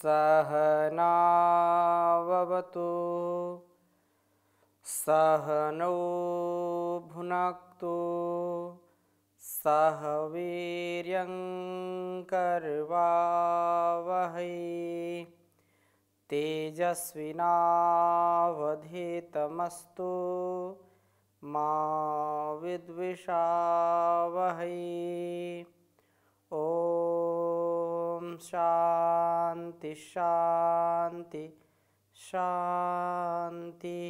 सहनाववतु सहनौ भुनक्तु सह वीर्यङ्करवावहै तेजस्विनावधीतमस्तु मा विद्विषावहै। ओम शांति शांति शांति।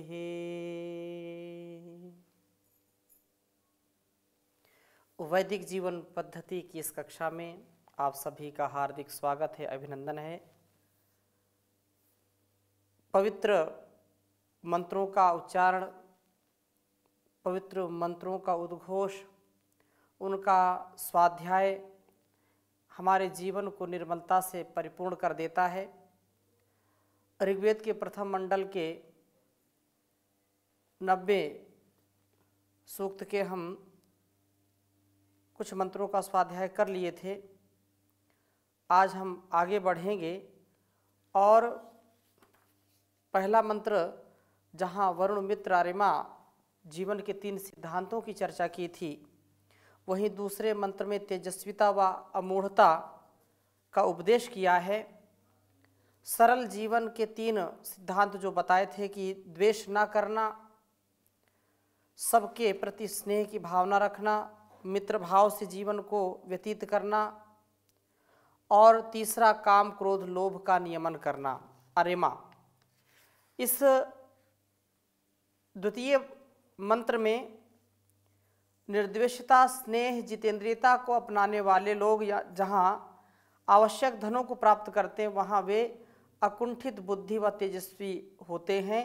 वैदिक जीवन पद्धति की इस कक्षा में आप सभी का हार्दिक स्वागत है, अभिनंदन है। पवित्र मंत्रों का उच्चारण, पवित्र मंत्रों का उद्घोष, उनका स्वाध्याय हमारे जीवन को निर्मलता से परिपूर्ण कर देता है। ऋग्वेद के प्रथम मंडल के 90 सूक्त के हम कुछ मंत्रों का स्वाध्याय कर लिए थे। आज हम आगे बढ़ेंगे और पहला मंत्र, जहाँ वरुण मित्र आर्यमा जीवन के 3 सिद्धांतों की चर्चा की थी, वहीं दूसरे मंत्र में तेजस्विता व अमूढ़ता का उपदेश किया है। सरल जीवन के 3 सिद्धांत जो बताए थे कि द्वेष ना करना, सबके प्रति स्नेह की भावना रखना, मित्र भाव से जीवन को व्यतीत करना, और तीसरा काम क्रोध लोभ का नियमन करना, आर्यमा। इस द्वितीय मंत्र में निर्द्वेषता, स्नेह, जितेंद्रियता को अपनाने वाले लोग या जहाँ आवश्यक धनों को प्राप्त करते हैं, वहाँ वे अकुंठित बुद्धि व तेजस्वी होते हैं,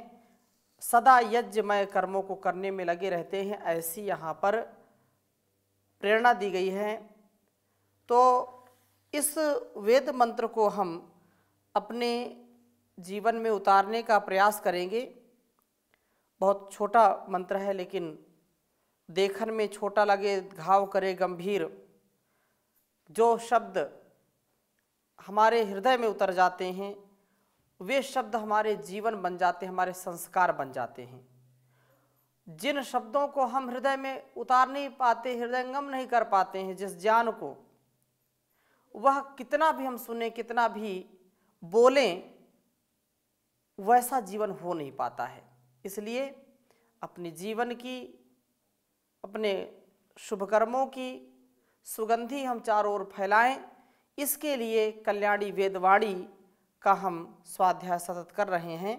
सदा यज्ञमय कर्मों को करने में लगे रहते हैं, ऐसी यहाँ पर प्रेरणा दी गई है। तो इस वेद मंत्र को हम अपने जीवन में उतारने का प्रयास करेंगे। बहुत छोटा मंत्र है, लेकिन देखने में छोटा लगे, घाव करे गंभीर। जो शब्द हमारे हृदय में उतर जाते हैं, वे शब्द हमारे जीवन बन जाते हैं, हमारे संस्कार बन जाते हैं। जिन शब्दों को हम हृदय में उतार नहीं पाते, हृदयंगम नहीं कर पाते हैं, जिस ज्ञान को, वह कितना भी हम सुने, कितना भी बोलें, वैसा जीवन हो नहीं पाता है। इसलिए अपने जीवन की, अपने शुभ कर्मों की सुगंधी हम चारों ओर फैलाएं। इसके लिए कल्याणी वेदवाणी का हम स्वाध्याय सतत कर रहे हैं।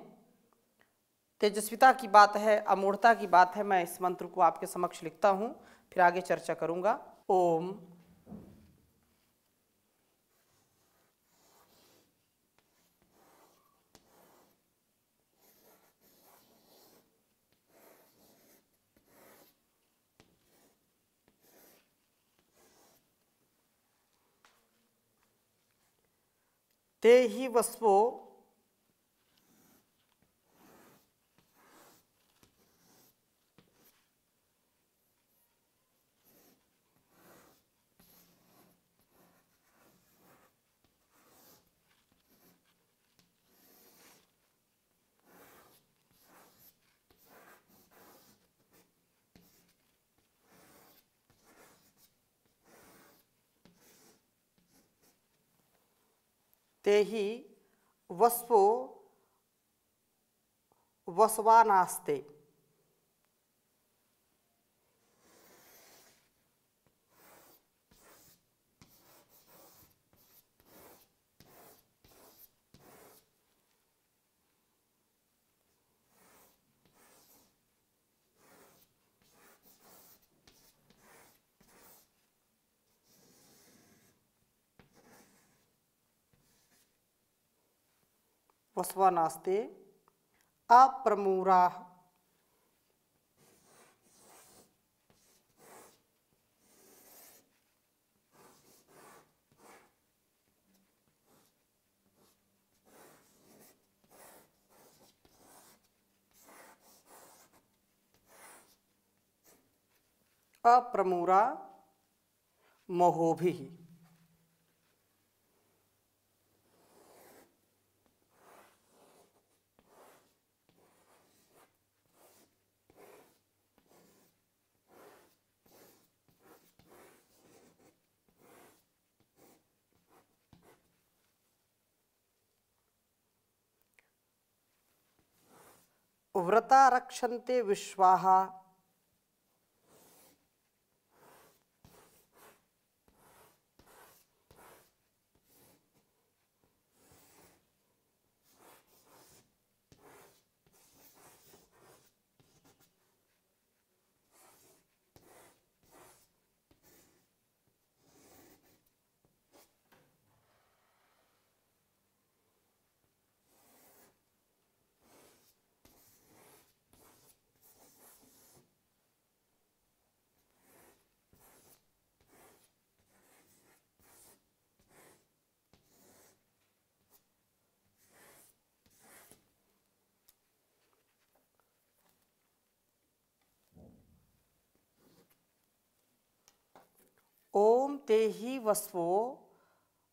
तेजस्विता की बात है, अमूढ़ता की बात है। मैं इस मंत्र को आपके समक्ष लिखता हूँ, फिर आगे चर्चा करूँगा। ओम ते ही वस्वो ते ही वस्वो वस्वानास्ते। वस्वानास्ते अप्रमूरा। अप्रमूरा महोभिः। व्रता रक्षन्ते विश्वाः। ओम ते ही वस्वो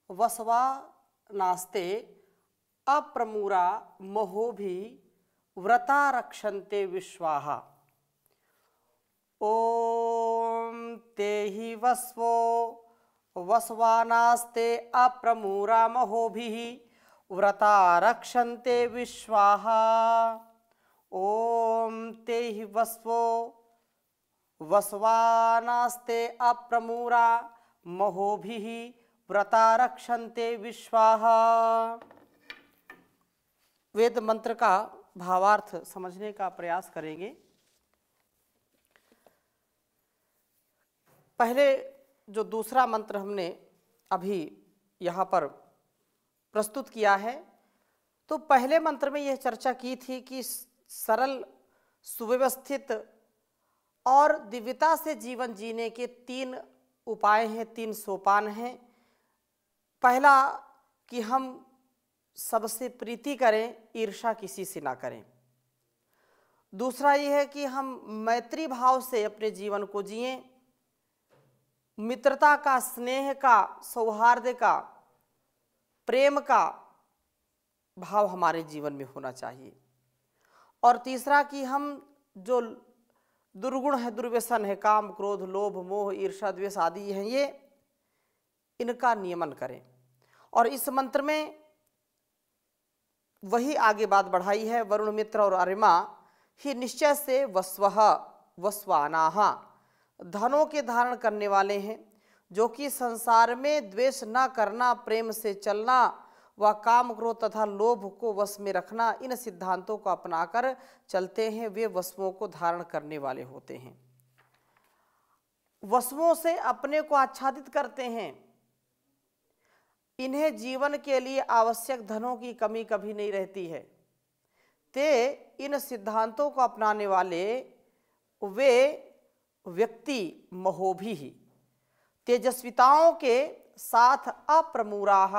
वसवा नास्ते अप्रमुरा महोभि व्रता रक्षन्ते विश्वाः। ओम ते ही वस्वो वसवा नास्ते अप्रमुरा महोभिः व्रता रक्षन्ते विश्वाः। ओम ते ही वस्वो वसवानास्ते अप्रमुरा महोभिः व्रता रक्षन्ते विश्वाः। वेद मंत्र का भावार्थ समझने का प्रयास करेंगे। पहले जो दूसरा मंत्र हमने अभी यहाँ पर प्रस्तुत किया है, तो पहले मंत्र में यह चर्चा की थी कि सरल, सुव्यवस्थित और दिव्यता से जीवन जीने के 3 उपाय हैं, 3 सोपान हैं। पहला कि हम सबसे प्रीति करें, ईर्ष्या किसी से ना करें। दूसरा ये है कि हम मैत्री भाव से अपने जीवन को जिएं, मित्रता का, स्नेह का, सौहार्द का, प्रेम का भाव हमारे जीवन में होना चाहिए। और तीसरा कि हम जो दुर्गुण है, दुर्व्यसन है, काम, क्रोध, लोभ, मोह, ईर्ष्या, द्वेष आदि हैं, ये इनका नियमन करें। और इस मंत्र में वही आगे बात बढ़ाई है। वरुण, मित्र और अरिमा ही निश्चय से वस्वः वस्वानाः धनों के धारण करने वाले हैं, जो कि संसार में द्वेष न करना, प्रेम से चलना व काम, क्रोध तथा लोभ को वश में रखना, इन सिद्धांतों को अपनाकर चलते हैं, वे वस्तुओं को धारण करने वाले होते हैं। वस्तुओं से अपने को आच्छादित करते हैं। इन्हें जीवन के लिए आवश्यक धनों की कमी कभी नहीं रहती है। ते इन सिद्धांतों को अपनाने वाले वे व्यक्ति महोभिः तेजस्विताओं के साथ अप्रमुराः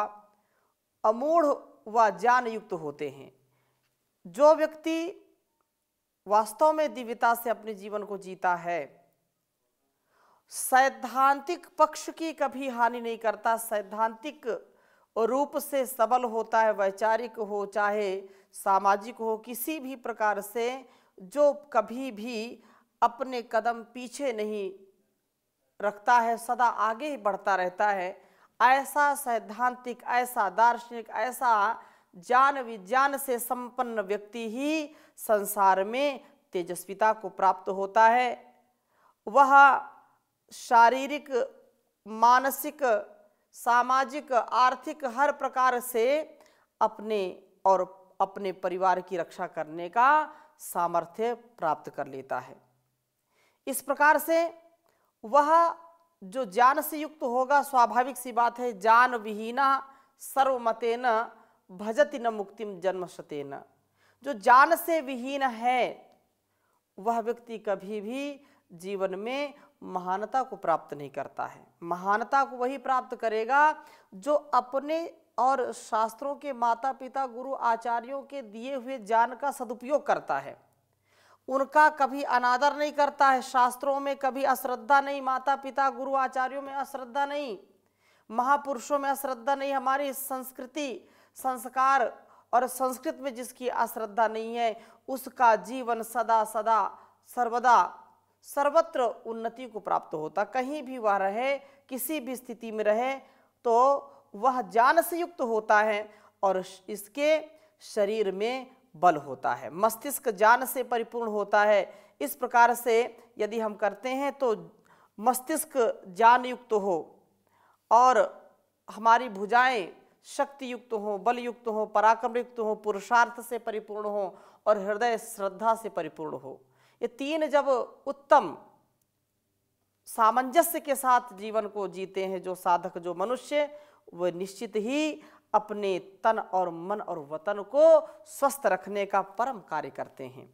अमूढ़ व ज्ञान युक्त होते हैं। जो व्यक्ति वास्तव में दिव्यता से अपने जीवन को जीता है, सैद्धांतिक पक्ष की कभी हानि नहीं करता, सैद्धांतिक रूप से सबल होता है, वैचारिक हो चाहे सामाजिक हो, किसी भी प्रकार से जो कभी भी अपने कदम पीछे नहीं रखता है, सदा आगे ही बढ़ता रहता है, ऐसा सैद्धांतिक, ऐसा दार्शनिक, ऐसा ज्ञान विज्ञान से संपन्न व्यक्ति ही संसार में तेजस्विता को प्राप्त होता है। वह शारीरिक, मानसिक, सामाजिक, आर्थिक हर प्रकार से अपने और अपने परिवार की रक्षा करने का सामर्थ्य प्राप्त कर लेता है। इस प्रकार से वह जो ज्ञान से युक्त होगा, स्वाभाविक सी बात है, ज्ञान विहीना सर्वमतेन भजति न मुक्तिम जन्मशतेन। जो ज्ञान से विहीन है वह व्यक्ति कभी भी जीवन में महानता को प्राप्त नहीं करता है। महानता को वही प्राप्त करेगा जो अपने और शास्त्रों के, माता पिता, गुरु आचार्यों के दिए हुए ज्ञान का सदुपयोग करता है, उनका कभी अनादर नहीं करता है, शास्त्रों में कभी अश्रद्धा नहीं, माता पिता गुरु आचार्यों में अश्रद्धा नहीं, महापुरुषों में अश्रद्धा नहीं, हमारी संस्कृति, संस्कार और संस्कृत में जिसकी अश्रद्धा नहीं है, उसका जीवन सदा सदा सर्वदा सर्वत्र उन्नति को प्राप्त होता। कहीं भी वह रहे, किसी भी स्थिति में रहे, तो वह ज्ञान से युक्त होता है और इसके शरीर में बल होता है, मस्तिष्क ज्ञान से परिपूर्ण होता है। इस प्रकार से यदि हम करते हैं तो मस्तिष्क ज्ञान युक्त हो और हमारी भुजाएं शक्ति युक्त हो, बल युक्त हो, पराक्रम युक्त हो, पुरुषार्थ से परिपूर्ण हो और हृदय श्रद्धा से परिपूर्ण हो। ये तीन जब उत्तम सामंजस्य के साथ जीवन को जीते हैं जो साधक, जो मनुष्य, वह निश्चित ही अपने तन और मन और वतन को स्वस्थ रखने का परम कार्य करते हैं।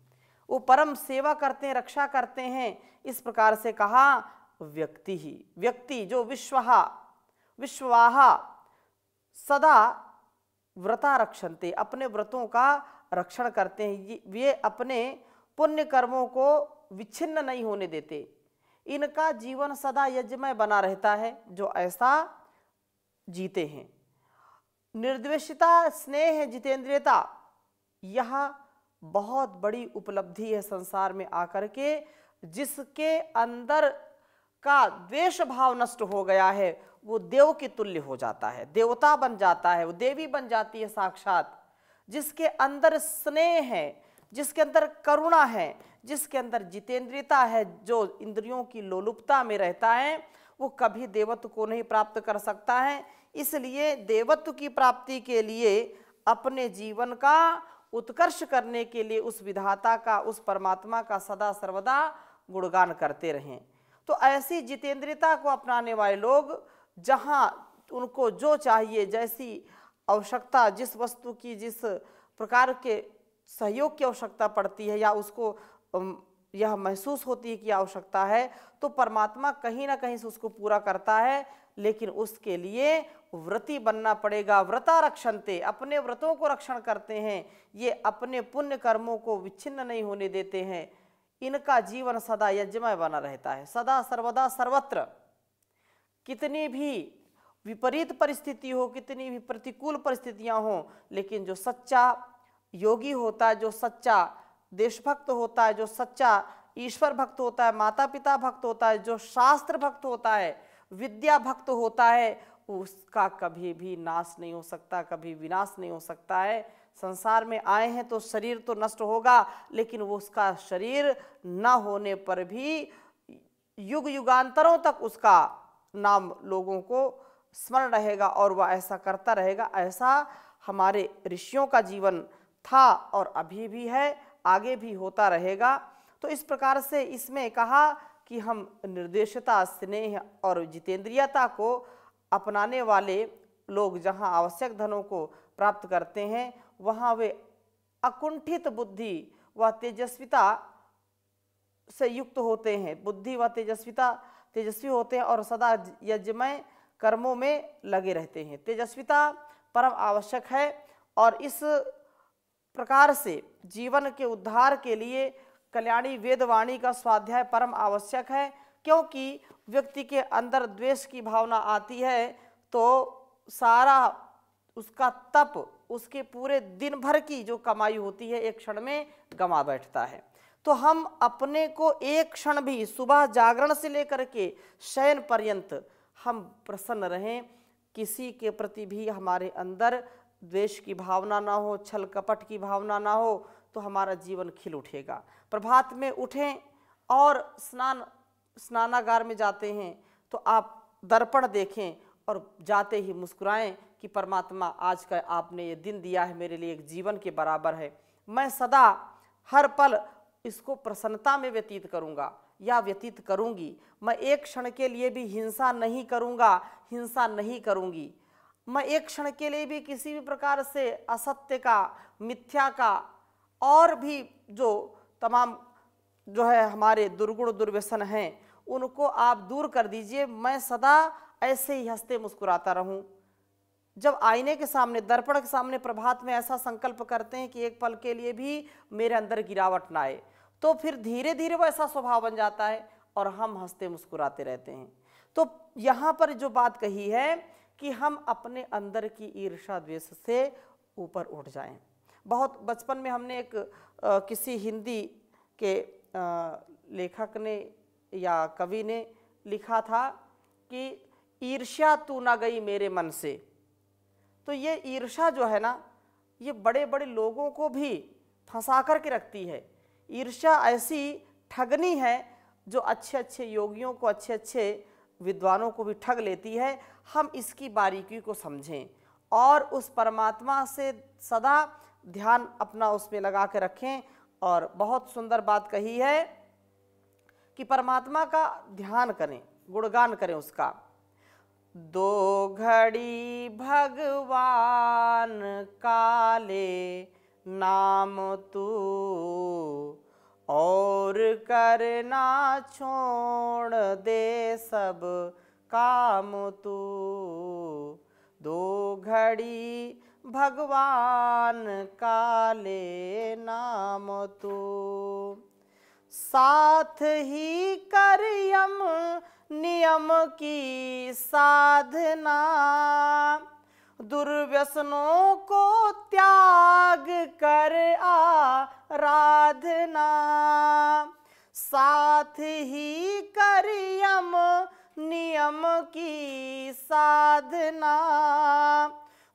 वो परम सेवा करते हैं, रक्षा करते हैं। इस प्रकार से कहा व्यक्ति जो विश्वाहा सदा व्रता रक्षन्ते, अपने व्रतों का रक्षण करते हैं। वे अपने पुण्य कर्मों को विच्छिन्न नहीं होने देते। इनका जीवन सदा यज्ञमय बना रहता है जो ऐसा जीते हैं। निर्द्वेषिता, स्नेह, जितेंद्रियता, यह बहुत बड़ी उपलब्धि है संसार में आकर के। जिसके अंदर का द्वेष भाव नष्ट हो गया है वो देव के तुल्य हो जाता है, देवता बन जाता है, वो देवी बन जाती है साक्षात। जिसके अंदर स्नेह है, जिसके अंदर करुणा है, जिसके अंदर जितेंद्रियता है, जो इंद्रियों की लोलुपता में रहता है, वो कभी देवत्व को नहीं प्राप्त कर सकता है। इसलिए देवत्व की प्राप्ति के लिए अपने जीवन का उत्कर्ष करने के लिए उस विधाता का, उस परमात्मा का सदा सर्वदा गुणगान करते रहें। तो ऐसी जितेंद्रियता को अपनाने वाले लोग, जहाँ उनको जो चाहिए, जैसी आवश्यकता, जिस वस्तु की जिस प्रकार के सहयोग की आवश्यकता पड़ती है या उसको यह महसूस होती है कि आवश्यकता है, तो परमात्मा कहीं ना कहीं से उसको पूरा करता है। लेकिन उसके लिए व्रती बनना पड़ेगा। व्रता रक्षन्ते, अपने व्रतों को रक्षण करते हैं। ये अपने पुण्य कर्मों को विच्छिन्न नहीं होने देते हैं। इनका जीवन सदा यज्ञमय बना रहता है, सदा सर्वदा सर्वत्र। कितनी भी विपरीत परिस्थिति हो, कितनी भी प्रतिकूल परिस्थितियां हो, लेकिन जो सच्चा योगी होता है, जो सच्चा देशभक्त होता है, जो सच्चा ईश्वर भक्त होता है, माता पिता भक्त होता है, जो शास्त्र भक्त होता है, विद्या भक्त होता है, उसका कभी भी नाश नहीं हो सकता, कभी विनाश नहीं हो सकता है। संसार में आए हैं तो शरीर तो नष्ट होगा, लेकिन वो उसका शरीर न होने पर भी युग युगांतरों तक उसका नाम लोगों को स्मरण रहेगा और वह ऐसा करता रहेगा। ऐसा हमारे ऋषियों का जीवन था और अभी भी है, आगे भी होता रहेगा। तो इस प्रकार से इसमें कहा कि हम निर्देशता, स्नेह और जितेंद्रियता को अपनाने वाले लोग जहाँ आवश्यक धनों को प्राप्त करते हैं, वहाँ वे अकुंठित बुद्धि व तेजस्विता से युक्त होते हैं। बुद्धि व तेजस्वी होते हैं और सदा यज्ञमय कर्मों में लगे रहते हैं। तेजस्विता परम आवश्यक है और इस प्रकार से जीवन के उद्धार के लिए कल्याणी वेदवाणी का स्वाध्याय परम आवश्यक है। क्योंकि व्यक्ति के अंदर द्वेष की भावना आती है तो सारा उसका तप, उसके पूरे दिन भर की जो कमाई होती है एक क्षण में गंवा बैठता है। तो हम अपने को एक क्षण भी, सुबह जागरण से लेकर के शयन पर्यंत हम प्रसन्न रहें, किसी के प्रति भी हमारे अंदर द्वेष की भावना ना हो, छल कपट की भावना ना हो, तो हमारा जीवन खिल उठेगा। प्रभात में उठें और स्नानागार में जाते हैं तो आप दर्पण देखें और जाते ही मुस्कुराएं कि परमात्मा आज का आपने ये दिन दिया है मेरे लिए एक जीवन के बराबर है। मैं सदा हर पल इसको प्रसन्नता में व्यतीत करूंगा या व्यतीत करूंगी। मैं एक क्षण के लिए भी हिंसा नहीं करूंगा, हिंसा नहीं करूंगी। मैं एक क्षण के लिए भी किसी भी प्रकार से असत्य का, मिथ्या का और भी जो तमाम जो है हमारे दुर्गुण दुर्व्यसन हैं उनको आप दूर कर दीजिए। मैं सदा ऐसे ही हंसते मुस्कुराता रहूं। जब आईने के सामने, दर्पण के सामने प्रभात में ऐसा संकल्प करते हैं कि एक पल के लिए भी मेरे अंदर गिरावट ना आए, तो फिर धीरे धीरे वो ऐसा स्वभाव बन जाता है और हम हंसते मुस्कुराते रहते हैं। तो यहाँ पर जो बात कही है कि हम अपने अंदर की ईर्ष्या द्वेष से ऊपर उठ जाएं। बहुत बचपन में हमने एक किसी हिंदी के लेखक ने या कवि ने लिखा था कि ईर्ष्या तू ना गई मेरे मन से। तो ये ईर्ष्या जो है ना, ये बड़े बड़े लोगों को भी फंसा कर के रखती है। ईर्ष्या ऐसी ठगनी है जो अच्छे अच्छे योगियों को, अच्छे अच्छे विद्वानों को भी ठग लेती है। हम इसकी बारीकी को समझें और उस परमात्मा से सदा ध्यान अपना उसमें लगा के रखें। और बहुत सुंदर बात कही है कि परमात्मा का ध्यान करें, गुणगान करें उसका। दो घड़ी भगवान काले नाम तू, और करना छोड़ दे सब काम तू। दो घड़ी भगवान काले नाम तू, साथ ही कर यम नियम की साधना। दुर्व्यसनों को त्याग कर आराधना। साथ ही कर यम नियम की साधना।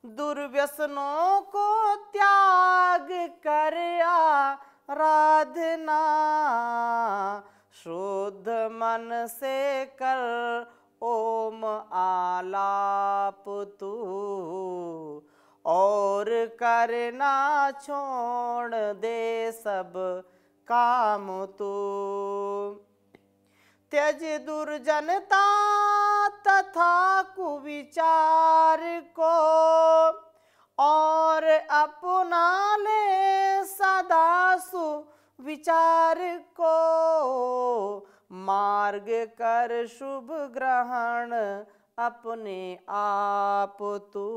दुर्व्यसनों को त्याग कर आराधना। शुद्ध मन से कर ओम आलाप तू, और करना छोड़ दे सब काम तू। त्यज दुर्जनता तथा कुविचार को, और अपना ले सदा सुविचार को। मार्ग कर शुभ ग्रहण अपने आप तू,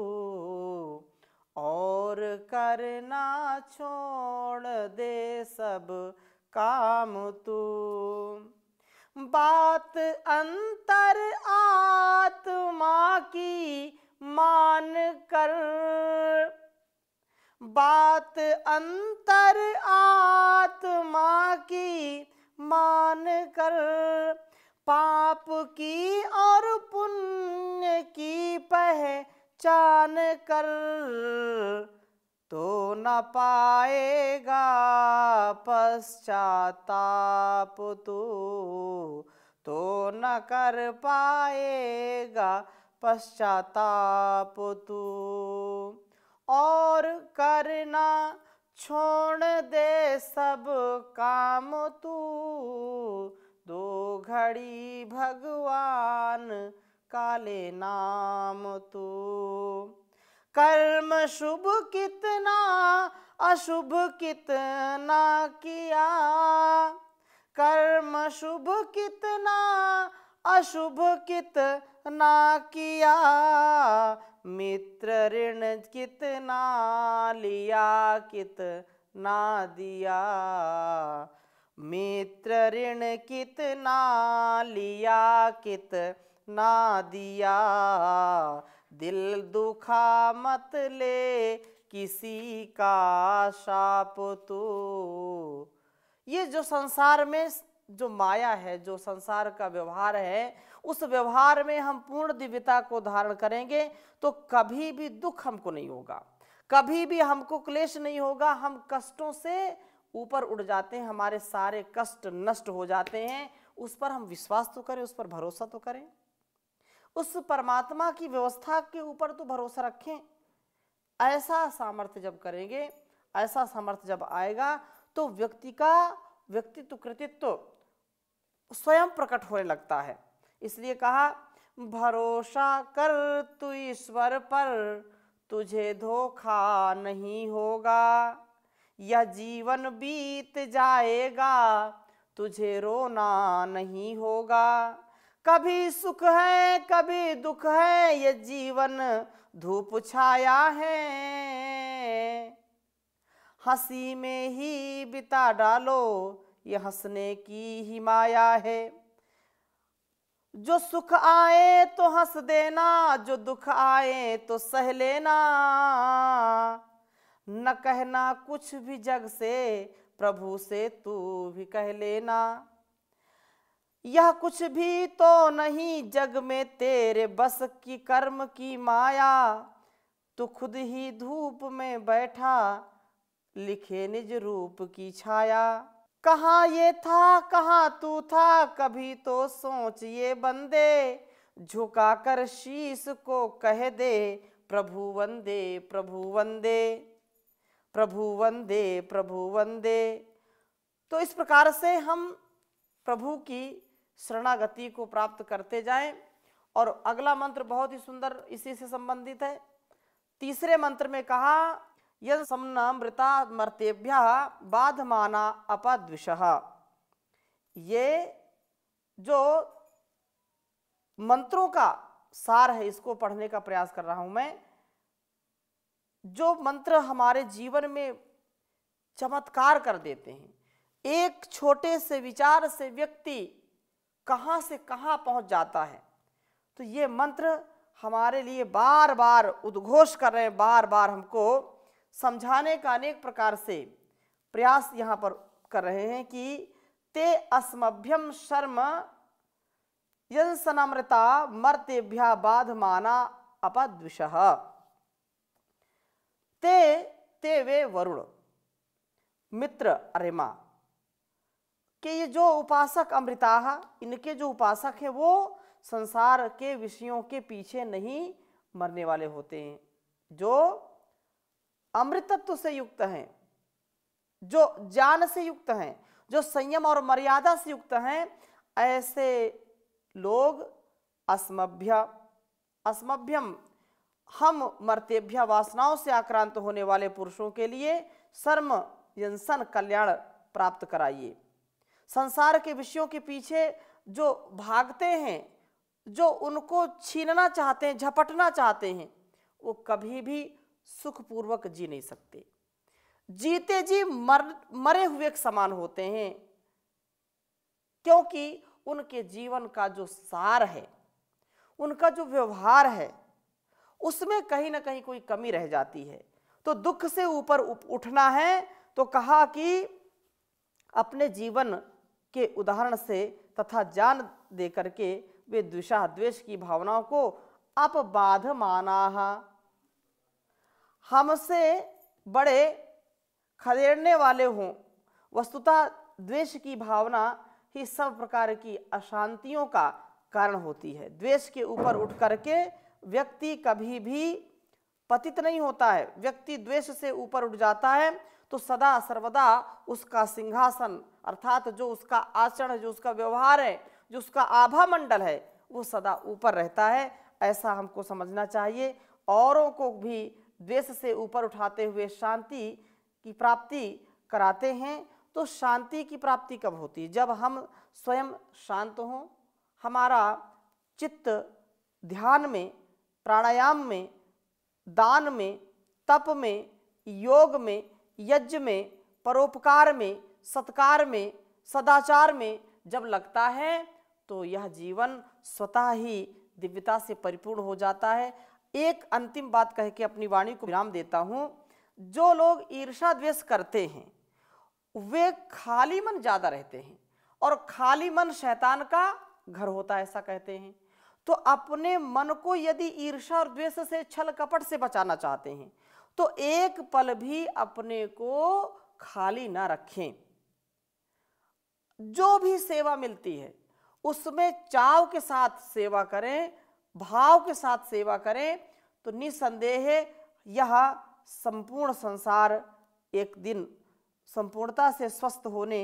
और करना छोड़ दे सब काम तू। बात अंतर आत्मा की मान कर, बात अंतर आत्मा की मान कर। पाप की और पुण्य की पहचान कर, तो न पाएगा पश्चाताप तू, तो न कर पाएगा पश्चाताप तू। और करना छोड़ दे सब काम तू, दो घड़ी भगवान काले नाम तू। कर्म शुभ कितना अशुभ कितना किया, कर्म शुभ कितना अशुभ कितना किया। मित्र ऋण कितना लिया कितना दिया, मित्र ऋण कितना लिया कितना दिया। दिल दुखा मत ले किसी का शाप तू। ये जो संसार में जो माया है, जो संसार का व्यवहार है, उस व्यवहार में हम पूर्ण दिव्यता को धारण करेंगे तो कभी भी दुख हमको नहीं होगा, कभी भी हमको क्लेश नहीं होगा। हम कष्टों से ऊपर उड़ जाते हैं, हमारे सारे कष्ट नष्ट हो जाते हैं। उस पर हम विश्वास तो करें, उस पर भरोसा तो करें, उस परमात्मा की व्यवस्था के ऊपर तो भरोसा रखें। ऐसा सामर्थ्य जब करेंगे, ऐसा सामर्थ्य जब आएगा तो व्यक्ति का व्यक्तित्व कृतित्व स्वयं प्रकट होने लगता है। इसलिए कहा, भरोसा कर तू ईश्वर पर, तुझे धोखा नहीं होगा। यह जीवन बीत जाएगा, तुझे रोना नहीं होगा। कभी सुख है कभी दुख है, ये जीवन धूप छाया है। हंसी में ही बिता डालो, ये हंसने की ही माया है। जो सुख आए तो हंस देना, जो दुख आए तो सह लेना। न कहना कुछ भी जग से, प्रभु से तू भी कह लेना। यह कुछ भी तो नहीं जग में तेरे बस की कर्म की माया। तू खुद ही धूप में बैठा लिखे निज रूप की छाया। कहाँ ये था कहाँ तू था, कभी तो सोच ये बंदे, झुका कर शीश को कह दे, प्रभु वंदे प्रभु वंदे, प्रभु वंदे प्रभु वंदे। तो इस प्रकार से हम प्रभु की शरणागति को प्राप्त करते जाएं। और अगला मंत्र बहुत ही सुंदर इसी से संबंधित है। तीसरे मंत्र में कहा, यद समनामृता मर्तेभ्यः बाधमाना अपद्विषः। ये जो मंत्रों का सार है, इसको पढ़ने का प्रयास कर रहा हूं मैं। जो मंत्र हमारे जीवन में चमत्कार कर देते हैं, एक छोटे से विचार से व्यक्ति कहां से कहां पहुंच जाता है। तो ये मंत्र हमारे लिए बार बार उद्घोष कर रहे हैं, बार बार हमको समझाने का अनेक प्रकार से प्रयास यहाँ पर कर रहे हैं कि ते अस्मभ्यम शर्म यंसनामृता मर्तेभ्या बाधमाना अपद्विषः। ते वे वरुण मित्र अरिमा कि ये जो उपासक अमृता, इनके जो उपासक हैं वो संसार के विषयों के पीछे नहीं मरने वाले होते हैं, जो अमृतत्व से युक्त हैं, जो ज्ञान से युक्त हैं, जो संयम और मर्यादा से युक्त हैं। ऐसे लोग अस्मभ्यम हम मर्तेभ्य वासनाओं से आक्रांत होने वाले पुरुषों के लिए सर्म यंसन कल्याण प्राप्त कराइए। संसार के विषयों के पीछे जो भागते हैं, जो उनको छीनना चाहते हैं, झपटना चाहते हैं, वो कभी भी सुखपूर्वक जी नहीं सकते। जीते जी मरे हुए के समान होते हैं, क्योंकि उनके जीवन का जो सार है, उनका जो व्यवहार है, उसमें कहीं ना कहीं कोई कमी रह जाती है। तो दुख से ऊपर उठना है तो कहा कि अपने जीवन के उदाहरण से तथा ज्ञान दे करके वे द्वेषा द्वेष की भावनाओं को अपबाधमानाः, हमसे बड़े खदेड़ने वाले हों। वस्तुतः द्वेष की भावना ही सब प्रकार की अशांतियों का कारण होती है। द्वेष के ऊपर उठ करके व्यक्ति कभी भी पतित नहीं होता है। व्यक्ति द्वेष से ऊपर उठ जाता है तो सदा सर्वदा उसका सिंहासन अर्थात जो उसका आचरण, जो उसका व्यवहार है, जो उसका आभा मंडल है, वो सदा ऊपर रहता है। ऐसा हमको समझना चाहिए। औरों को भी द्वेष से ऊपर उठाते हुए शांति की प्राप्ति कराते हैं। तो शांति की प्राप्ति कब होती है? जब हम स्वयं शांत हों, हमारा चित्त ध्यान में, प्राणायाम में, दान में, तप में, योग में, यज्ञ में, परोपकार में, सत्कार में, सदाचार में जब लगता है तो यह जीवन स्वतः ही दिव्यता से परिपूर्ण हो जाता है। एक अंतिम बात कह के अपनी वाणी को विराम देता हूं। जो लोग ईर्ष्या द्वेष करते हैं वे खाली मन ज्यादा रहते हैं, और खाली मन शैतान का घर होता है, ऐसा कहते हैं। तो अपने मन को यदि ईर्ष्या और द्वेष से, छल कपट से बचाना चाहते हैं तो एक पल भी अपने को खाली ना रखें। जो भी सेवा मिलती है उसमें चाव के साथ सेवा करें, भाव के साथ सेवा करें, तो निसंदेह यह संपूर्ण संसार एक दिन संपूर्णता से स्वस्थ होने,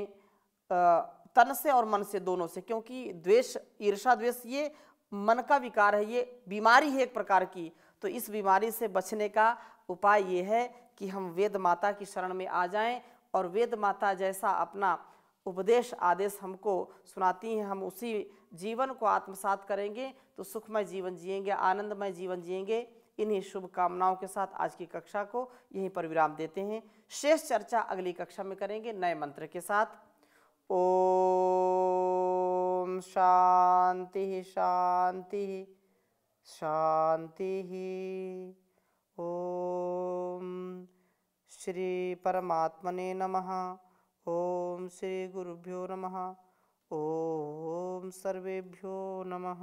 तन से और मन से, दोनों से, क्योंकि द्वेष, ईर्ष्या द्वेष ये मन का विकार है, ये बीमारी है एक प्रकार की। तो इस बीमारी से बचने का उपाय ये है कि हम वेद माता की शरण में आ जाएं, और वेद माता जैसा अपना उपदेश आदेश हमको सुनाती हैं, हम उसी जीवन को आत्मसात करेंगे तो सुखमय जीवन जिएंगे, आनंदमय जीवन जिएंगे। इन्हीं शुभ कामनाओं के साथ आज की कक्षा को यहीं पर विराम देते हैं। शेष चर्चा अगली कक्षा में करेंगे नए मंत्र के साथ। ओम शांति शांति शांति। ओम श्री परमात्मने नमः। ओम श्री गुरुभ्यो नमः। ओम सर्वेभ्यो नमः।